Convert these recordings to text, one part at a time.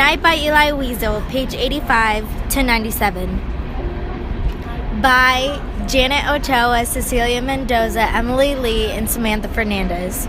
Night by Eli Wiesel, page 85 to 97. By Janet Ochoa, Cecilia Mendoza, Emily Lee, and Samantha Fernandez.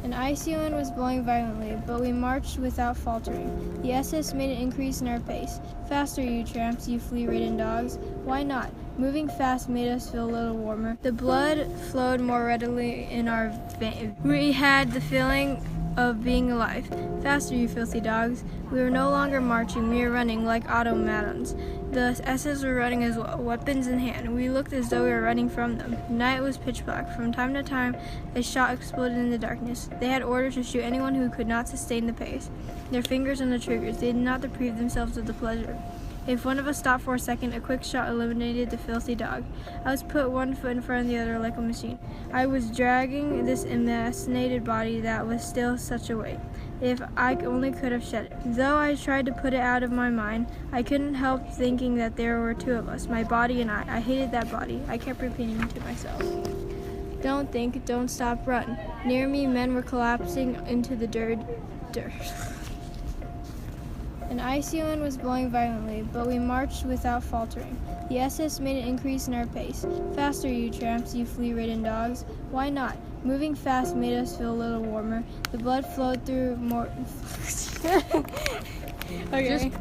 An icy wind was blowing violently, but we marched without faltering. The SS made an increase in our pace. Faster, you tramps, you flea-ridden dogs. Why not? Moving fast made us feel a little warmer. The blood flowed more readily in our veins. We had the feeling of being alive. Faster, you filthy dogs. We were no longer marching, we were running like automatons. The SS were running as well, weapons in hand. We looked as though we were running from them. The night was pitch black. From time to time, a shot exploded in the darkness. They had orders to shoot anyone who could not sustain the pace. Their fingers on the triggers, they did not deprive themselves of the pleasure. If one of us stopped for a second, a quick shot eliminated the filthy dog. I was put one foot in front of the other like a machine. I was dragging this emaciated body that was still such a weight. If I only could have shed it. Though I tried to put it out of my mind, I couldn't help thinking that there were two of us, my body and I. I hated that body. I kept repeating to myself. Don't think, don't stop, run. Near me, men were collapsing into the dirt. An icy wind was blowing violently, but we marched without faltering. The SS made an increase in our pace. Faster, you tramps, you flea-ridden dogs. Why not? Moving fast made us feel a little warmer. The blood flowed through more... Okay.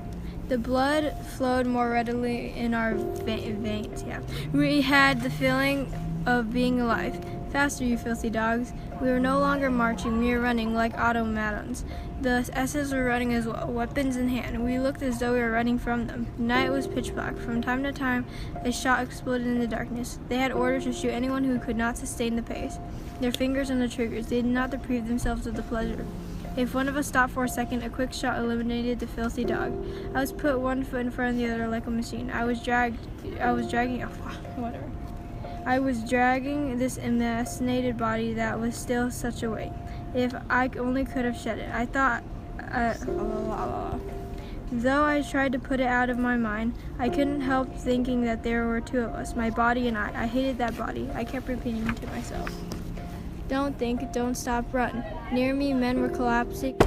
The blood flowed more readily in our veins, We had the feeling of being alive. Faster, you filthy dogs. We were no longer marching, we were running like automatons. The SS were running as well, weapons in hand. We looked as though we were running from them. The night was pitch black. From time to time, a shot exploded in the darkness. They had orders to shoot anyone who could not sustain the pace. Their fingers on the triggers, they did not deprive themselves of the pleasure. If one of us stopped for a second, a quick shot eliminated the filthy dog. I was put one foot in front of the other like a machine. I was dragging this emaciated body that was still such a weight. If I only could have shed it. I thought, Though I tried to put it out of my mind, I couldn't help thinking that there were two of us, my body and I. I hated that body. I kept repeating to myself. Don't think, don't stop, run. Near me, men were collapsing into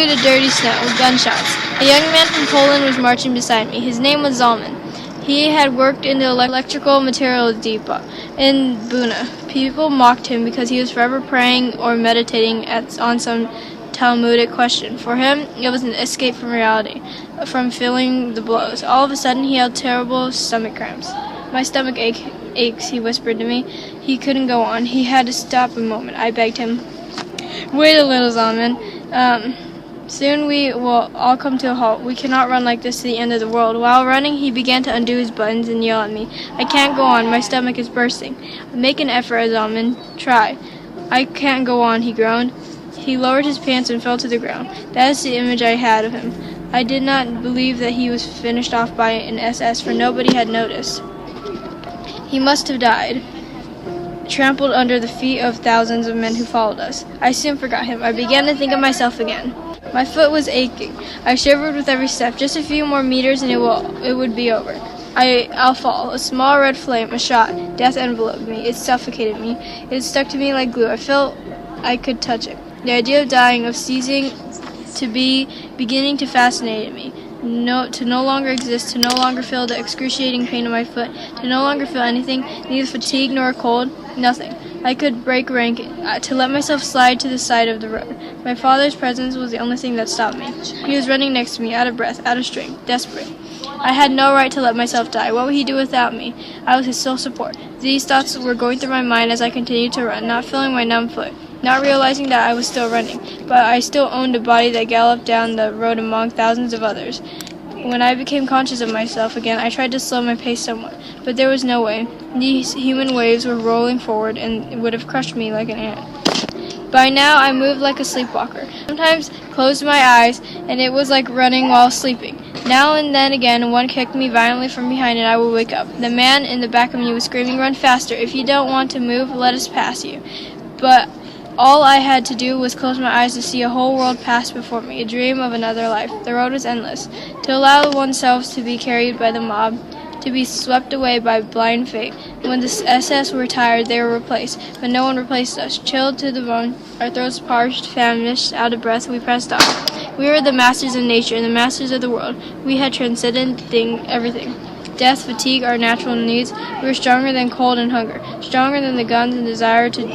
the dirty snow, gunshots. A young man from Poland was marching beside me. His name was Zalman. He had worked in the electrical materials depot in Buna. People mocked him because he was forever praying or meditating on some Talmudic question. For him, it was an escape from reality, from feeling the blows. All of a sudden, he had terrible stomach cramps. My stomach aches, he whispered to me. He couldn't go on. He had to stop a moment. I begged him. Wait a little, Zalman. Soon we will all come to a halt. We cannot run like this to the end of the world. While running, he began to undo his buttons and yell at me. I can't go on. My stomach is bursting. Make an effort, Zalman. Try. I can't go on, he groaned. He lowered his pants and fell to the ground. That is the image I had of him. I did not believe that he was finished off by an SS, for nobody had noticed. He must have died, trampled under the feet of thousands of men who followed us. I soon forgot him. I began to think of myself again. My foot was aching. I shivered with every step. Just a few more meters and it would be over. I'll fall. A small red flame, a shot. Death enveloped me. It suffocated me. It stuck to me like glue. I felt I could touch it. The idea of dying, of ceasing to be, beginning to fascinate me. To no longer exist, to no longer feel the excruciating pain of my foot, to no longer feel anything, neither fatigue nor cold, nothing. I could break rank, to let myself slide to the side of the road. My father's presence was the only thing that stopped me. He was running next to me, out of breath, out of strength, desperate. I had no right to let myself die. What would he do without me? I was his sole support. These thoughts were going through my mind as I continued to run, not feeling my numb foot, not realizing that I was still running, but I still owned a body that galloped down the road among thousands of others. When I became conscious of myself again, I tried to slow my pace somewhat, but there was no way. These human waves were rolling forward and would have crushed me like an ant. By now, I moved like a sleepwalker. Sometimes closed my eyes, and it was like running while sleeping. Now and then again, one kicked me violently from behind, and I would wake up. The man in the back of me was screaming, "Run faster! If you don't want to move, let us pass you." But all I had to do was close my eyes to see a whole world pass before me, a dream of another life. The road was endless. To allow oneself to be carried by the mob, to be swept away by blind fate. When the SS were tired, they were replaced, but no one replaced us. Chilled to the bone, our throats parched, famished, out of breath, we pressed on. We were the masters of nature and the masters of the world. We had transcended everything. Death, fatigue, our natural needs. We were stronger than cold and hunger, stronger than the guns and desire to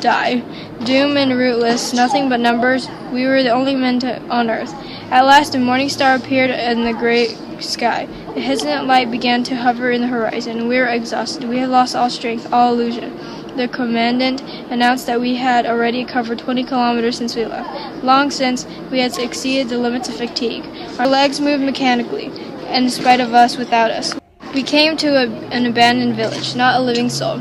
die. Doom and rootless, nothing but numbers. We were the only men on earth. At last, a morning star appeared in the gray sky. A hesitant light began to hover in the horizon. We were exhausted. We had lost all strength, all illusion. The commandant announced that we had already covered 20 kilometers since we left. Long since, we had exceeded the limits of fatigue. Our legs moved mechanically, in spite of us, without us. We came to an abandoned village, not a living soul,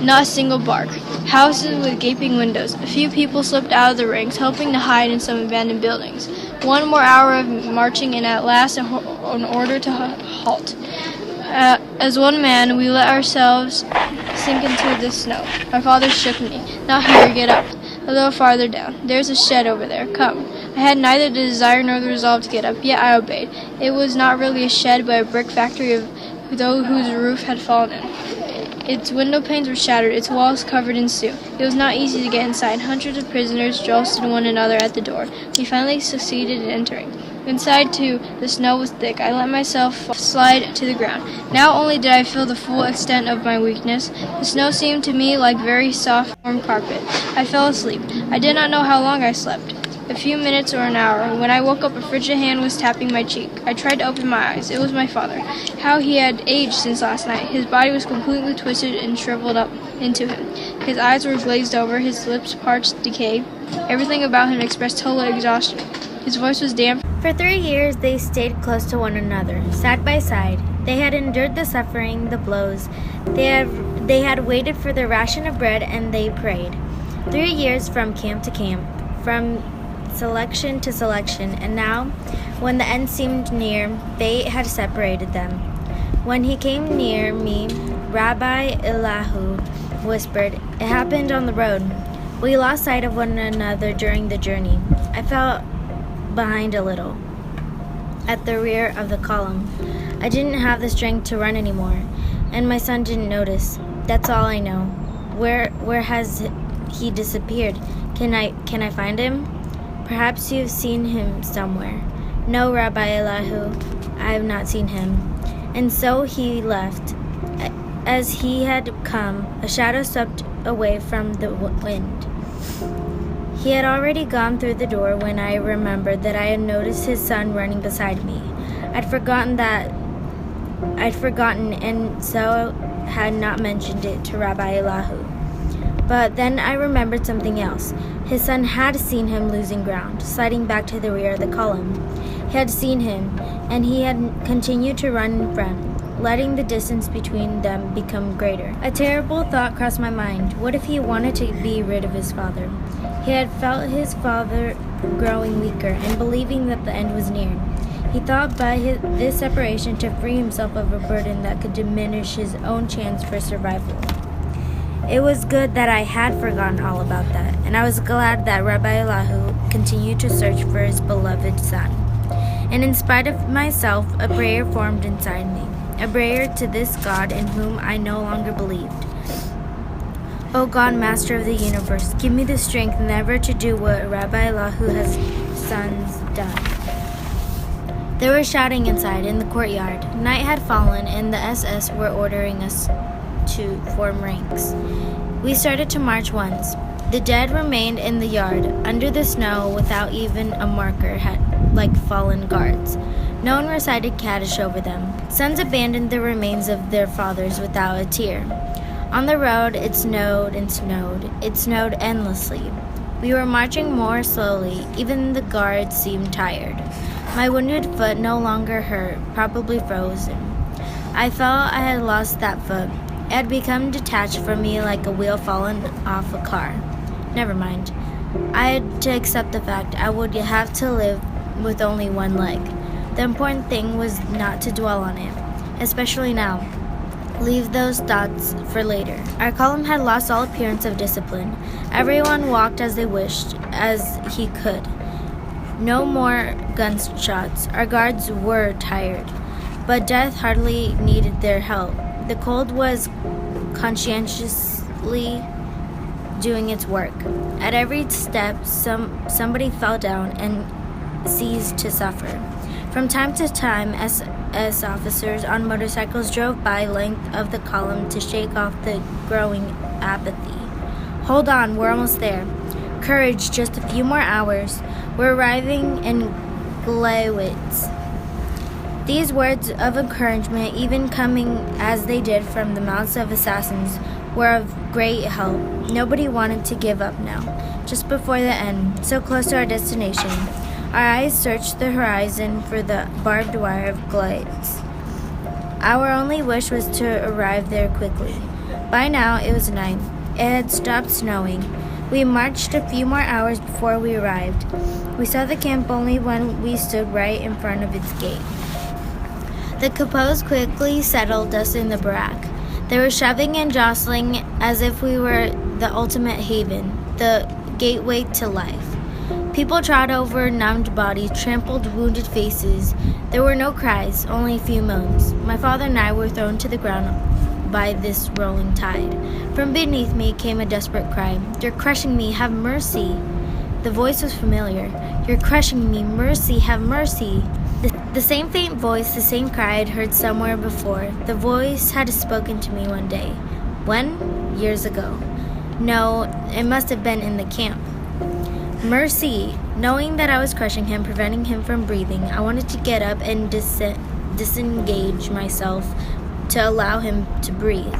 not a single bark. Houses with gaping windows. A few people slipped out of the ranks, hoping to hide in some abandoned buildings. One more hour of marching, and at last an order to halt. As one man, we let ourselves sink into the snow. My father shook me. "Not here, get up. A little farther down. There's a shed over there. Come." I had neither the desire nor the resolve to get up, yet I obeyed. It was not really a shed, but a brick factory of those whose roof had fallen in. Its window panes were shattered, its walls covered in soot. It was not easy to get inside. Hundreds of prisoners jostled one another at the door. We finally succeeded in entering. Inside, too, the snow was thick. I let myself slide to the ground. Now only did I feel the full extent of my weakness. The snow seemed to me like very soft, warm carpet. I fell asleep. I did not know how long I slept. A few minutes or an hour. When I woke up, a frigid hand was tapping my cheek. I tried to open my eyes. It was my father. How he had aged since last night. His body was completely twisted and shriveled up into him. His eyes were glazed over, his lips parched, decayed. Everything about him expressed total exhaustion. His voice was damp. For 3 years, they stayed close to one another, side by side. They had endured the suffering, the blows. They had waited for their ration of bread, and they prayed. 3 years from camp to camp, from selection to selection, and now, when the end seemed near, fate had separated them. When he came near me, Rabbi Elihu whispered, "It happened on the road." We lost sight of one another during the journey. I fell behind a little, at the rear of the column. I didn't have the strength to run anymore, and my son didn't notice. That's all I know. Where has he disappeared? Can I find him? Perhaps you've seen him somewhere. No, Rabbi Elihu, I have not seen him. And so he left. As he had come, a shadow swept away from the wind. He had already gone through the door when I remembered that I had noticed his son running beside me. I'd forgotten and so had not mentioned it to Rabbi Elihu. But then I remembered something else. His son had seen him losing ground, sliding back to the rear of the column. He had seen him, and he had continued to run in front, letting the distance between them become greater. A terrible thought crossed my mind. What if he wanted to be rid of his father? He had felt his father growing weaker and believing that the end was near. He thought by this separation to free himself of a burden that could diminish his own chance for survival. It was good that I had forgotten all about that, and I was glad that Rabbi Elihu continued to search for his beloved son. And in spite of myself, a prayer formed inside me, a prayer to this God in whom I no longer believed. O God, Master of the universe, give me the strength never to do what Rabbi Elihu's sons done. They were shouting inside in the courtyard. Night had fallen, and the SS were ordering us to form ranks. We started to march once. The dead remained in the yard, under the snow, without even a marker, like fallen guards. No one recited Kaddish over them. Sons abandoned the remains of their fathers without a tear. On the road, it snowed and snowed. It snowed endlessly. We were marching more slowly. Even the guards seemed tired. My wounded foot no longer hurt, probably frozen. I felt I had lost that foot. It had become detached from me like a wheel fallen off a car. Never mind. I had to accept the fact I would have to live with only one leg. The important thing was not to dwell on it, especially now. Leave those thoughts for later. Our column had lost all appearance of discipline. Everyone walked as they wished, as he could. No more gunshots. Our guards were tired. but death hardly needed their help. The cold was conscientiously doing its work. At every step, somebody fell down and ceased to suffer. From time to time, SS officers on motorcycles drove by length of the column to shake off the growing apathy. Hold on, we're almost there. Courage, just a few more hours. We're arriving in Gleiwitz. These words of encouragement, even coming as they did from the mouths of assassins, were of great help. Nobody wanted to give up now. Just before the end, so close to our destination, our eyes searched the horizon for the barbed wire of Gleiwitz. Our only wish was to arrive there quickly. By now, it was night. It had stopped snowing. We marched a few more hours before we arrived. We saw the camp only when we stood right in front of its gate. The Kapos quickly settled us in the barack. They were shoving and jostling as if we were the ultimate haven, the gateway to life. People trod over numbed bodies, trampled wounded faces. There were no cries, only a few moans. My father and I were thrown to the ground by this rolling tide. From beneath me came a desperate cry. "You're crushing me, have mercy." The voice was familiar. "You're crushing me, mercy, have mercy." The same faint voice, the same cry I'd heard somewhere before. The voice had spoken to me one day. When? Years ago. No, it must have been in the camp. Mercy! Knowing that I was crushing him, preventing him from breathing, I wanted to get up and disengage myself to allow him to breathe.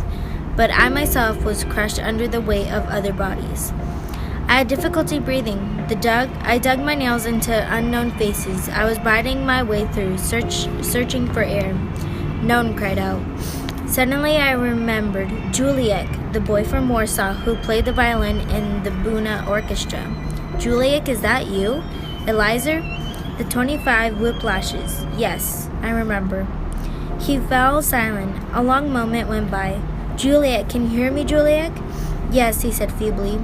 But I myself was crushed under the weight of other bodies. I had difficulty breathing. I dug my nails into unknown faces. I was biting my way through, searching for air. No one cried out. Suddenly I remembered Juliek, the boy from Warsaw who played the violin in the Buna orchestra. "Juliek, is that you? Eliezer?" The 25 whiplashes. Yes, I remember. He fell silent. A long moment went by. "Juliek, can you hear me, Juliek?" "Yes," he said feebly.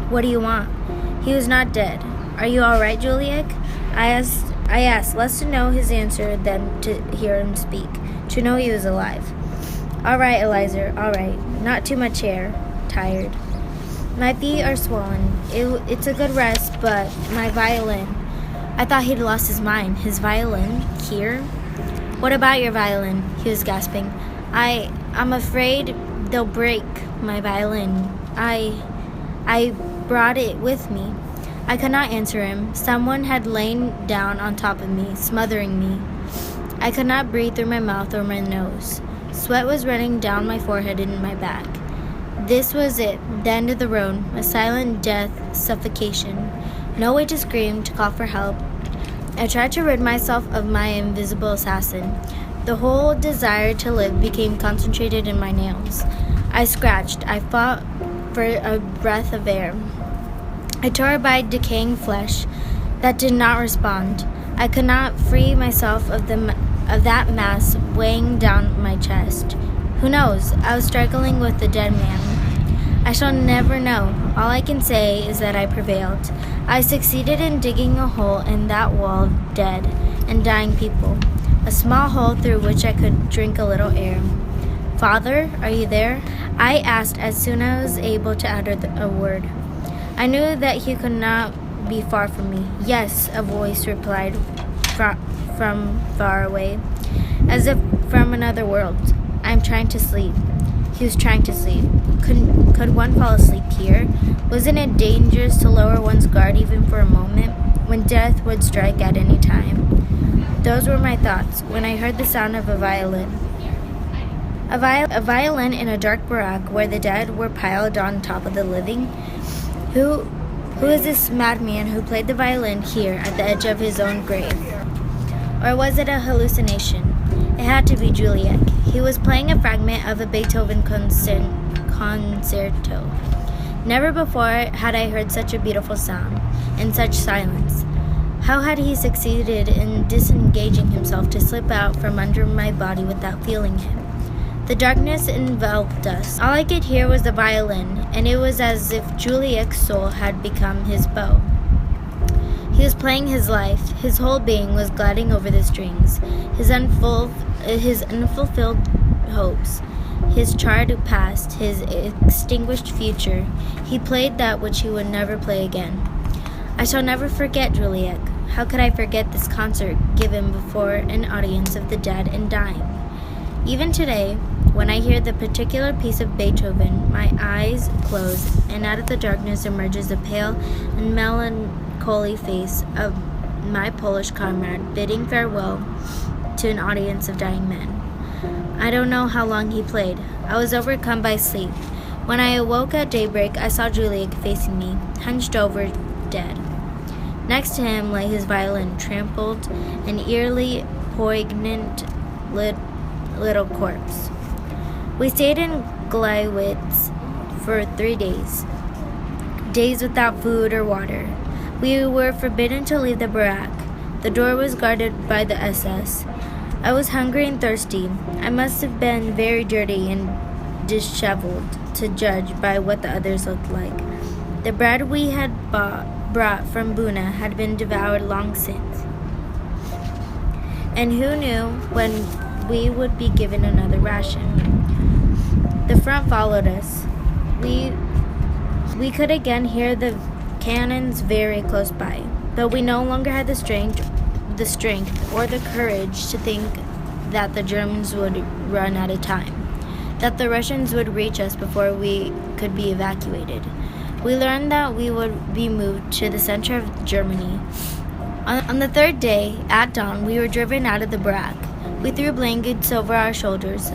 "What do you want?" He was not dead. "Are you all right, Juliek?" I asked, less to know his answer than to hear him speak, to know he was alive. "All right, Eliezer, all right. Not too much air. Tired. My feet are swollen. It's a good rest, but my violin." I thought he'd lost his mind. His violin? Here? "What about your violin?" He was gasping. I'm afraid they'll break my violin. I brought it with me." I could not answer him. Someone had lain down on top of me, smothering me. I could not breathe through my mouth or my nose. Sweat was running down my forehead and my back. This was it, the end of the road, a silent death, suffocation. No way to scream, to call for help. I tried to rid myself of my invisible assassin. The whole desire to live became concentrated in my nails. I scratched. I fought for a breath of air. I tore by decaying flesh that did not respond. I could not free myself of that mass weighing down my chest. Who knows? I was struggling with the dead man. I shall never know. All I can say is that I prevailed. I succeeded in digging a hole in that wall of dead and dying people, a small hole through which I could drink a little air. "Father, are you there?" I asked as soon as I was able to utter a word. I knew that he could not be far from me. "Yes," a voice replied from far away, as if from another world. "I'm trying to sleep." He was trying to sleep. Could one fall asleep here? Wasn't it dangerous to lower one's guard even for a moment, when death would strike at any time? Those were my thoughts when I heard the sound of a violin. A violin in a dark barack where the dead were piled on top of the living? Who is this madman who played the violin here at the edge of his own grave? Or was it a hallucination? It had to be Juliek. He was playing a fragment of a Beethoven concerto. Never before had I heard such a beautiful sound, in such silence. How had he succeeded in disengaging himself to slip out from under my body without feeling him? The darkness enveloped us. All I could hear was the violin, and it was as if Juliek's soul had become his bow. He was playing his life. His whole being was gliding over the strings. His unfulfilled hopes, his charred past, his extinguished future. He played that which he would never play again. I shall never forget Juliet. How could I forget this concert given before an audience of the dead and dying? Even today, when I hear the particular piece of Beethoven, my eyes close, and out of the darkness emerges the pale and melancholy face of my Polish comrade bidding farewell to an audience of dying men. I don't know how long he played. I was overcome by sleep. When I awoke at daybreak, I saw Juliet facing me, hunched over, dead. Next to him lay his violin, trampled, an eerily poignant little corpse. We stayed in Gleiwitz for 3 days. Days without food or water. We were forbidden to leave the barack. The door was guarded by the SS. I was hungry and thirsty. I must have been very dirty and disheveled, to judge by what the others looked like. The bread we had brought from Buna had been devoured long since. And who knew when we would be given another ration? The front followed us. We could again hear the cannons very close by, but we no longer had the strength or the courage to think that the Germans would run out of time, that the Russians would reach us before we could be evacuated. We learned that we would be moved to the center of Germany. On the third day, at dawn, we were driven out of the barack. We threw blankets over our shoulders,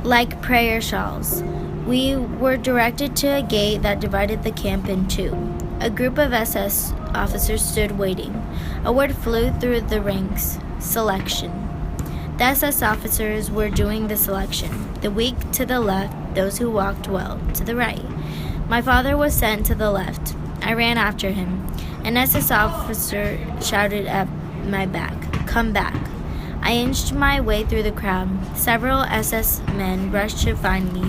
like prayer shawls. We were directed to a gate that divided the camp in two. A group of SS officers stood waiting. A word flew through the ranks: selection. The SS officers were doing the selection. The weak to the left, those who walked well to the right. My father was sent to the left. I ran after him. An SS officer shouted at my back, "Come back." I inched my way through the crowd. Several SS men rushed to find me,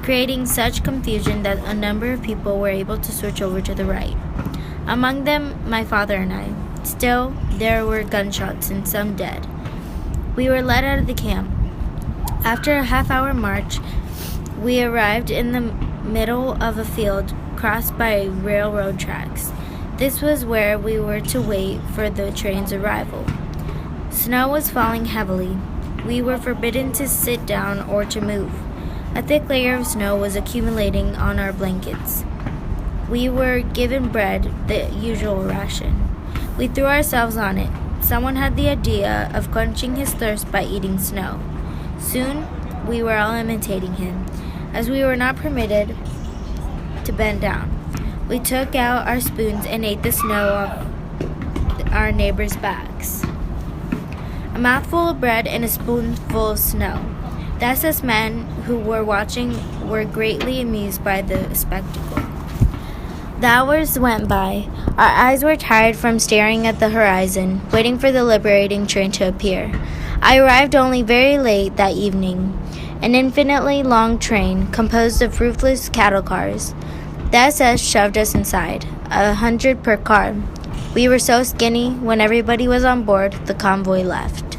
creating such confusion that a number of people were able to switch over to the right. Among them, my father and I. Still, there were gunshots and some dead. We were led out of the camp. After a half-hour march, we arrived in the middle of a field crossed by railroad tracks. This was where we were to wait for the train's arrival. Snow was falling heavily. We were forbidden to sit down or to move. A thick layer of snow was accumulating on our blankets. We were given bread, the usual ration. We threw ourselves on it. Someone had the idea of quenching his thirst by eating snow. Soon, we were all imitating him. As we were not permitted to bend down, we took out our spoons and ate the snow off our neighbors' backs. A mouthful of bread and a spoonful of snow. The SS men who were watching were greatly amused by the spectacle. The hours went by. Our eyes were tired from staring at the horizon, waiting for the liberating train to appear. I arrived only very late that evening. An infinitely long train, composed of roofless cattle cars. The SS shoved us inside, 100 per car. We were so skinny, when everybody was on board, the convoy left.